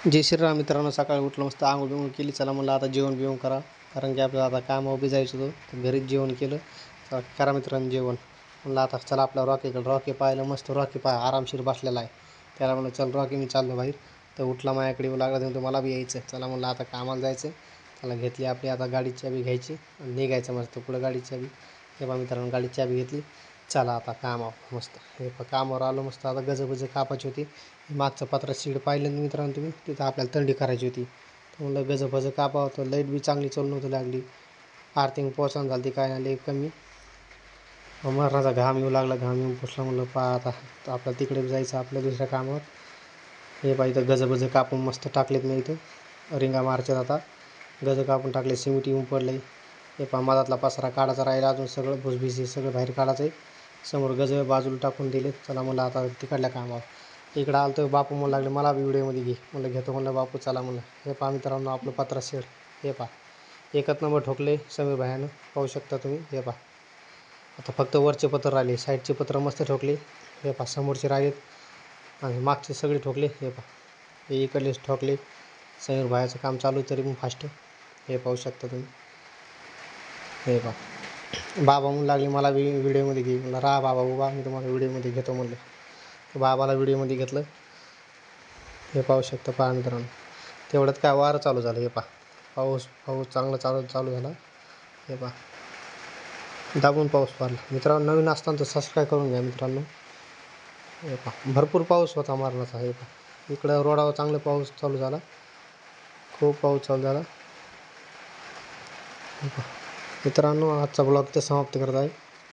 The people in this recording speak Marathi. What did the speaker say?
जय श्रीराम मित्रांनो, सकाळी उठलं मस्त आंघोळ बिंघोळ केली. चला म्हणलं आता जेवण बिवण करा, कारण की आपल्याला आता कामावर बी जायचं होतं. तर घरीच जेवण केलं. चला करा मित्रांनो जेवण. म्हणलं आता चला आपल्या रॉकीकडे. रॉकी पाहिलं मस्त, रॉकी आरामशीर बसलेला आहे. त्याला म्हणलं चल रॉकी मी चाललो बाहेर. तर उठला माझ्याकडे येऊ लागला, तर मला बी यायचं. चला म्हणलं आता कामाला जायचं. त्याला घेतली आपली आता गाडीची चाबी घ्यायची आणि निघायचं मस्त पुढं गाडीची चाबी. हे बा मित्रांनो गाडीची चाबी घेतली. चला आता कामावर मस्त. हे कामावर आलो मस्त. आता गजबज कापायची होती. मागचं पत्रा सीड पाहिलं मित्रांनो तुम्ही, तिथं आपल्याला थंडी करायची होती. तर म्हणलं गजबज कापावं. तर लाईट बी चांगली चालू नव्हती लागली. आर्थिंग पोचन झाली ती काय नाही लई कमी. मरणाचा घाम येऊ लागला. घाम येऊन पुसला. म्हणलं आता आपल्याला तिकडे जायचं आपल्या दुसऱ्या कामावर. हे पाहिजे तर गजबज कापून मस्त टाकलेत मी इथं रिंगा मारच्यात. आता गज कापून टाकले. सिमेंट येऊन पडले. हे पहा मधातला पसारा काढायचा राहिला अजून. सगळं भुसभिसी सगळं बाहेर काढायचं आहे. समोर गज बाजूला टाकून दिले. चला म्हणलं आता तिकडल्या कामावर इकडं आलं. तर बापू म्हणू लागले मला बी व्हिडिओमध्ये घे. म्हणलं घेतो. म्हणलं बापू चला म्हणलं. हे पहा मित्रांनो आपलं पत्रा शेड. हे पहा एकच नंबर ठोकले समीर भायानं, पाहू शकता तुम्ही. हे पहा आता फक्त वरचे पत्र राहिले, साईडचे पत्र मस्त ठोकले. हे पहा समोरचे राहिलेत आणि मागचे सगळे ठोकले. हे पहा हे इकडलेच ठोकले. समीर भायाचं काम चालू तरी पण फास्ट. हे पाहू शकता तुम्ही. हे पहा बाबा म्हणू लागले मला बी व्हिडिओमध्ये घे. म्हणलं राहा बाबा उभा, मी तुम्हाला व्हिडिओमध्ये घेतो म्हणलं. तर बाबाला व्हिडिओमध्ये घेतलं. हे पाहू शकता. पहा मित्रांनो तेवढ्यात काय वारं चालू झालं. हे पहा पाऊस चांगला चालू झाला. हे पहा दाबून पाऊस पडला. मित्रांनो नवीन असताना तर सबस्क्राईब करून घ्या मित्रांनो. हे पहा भरपूर पाऊस होता मारणाचा. हे पहा इकडं रोडावर चांगला पाऊस चालू झाला. खूप पाऊस चालू झाला. हे पहा मित्रांनो आजचा ब्लॉग ते समाप्त करत आहे.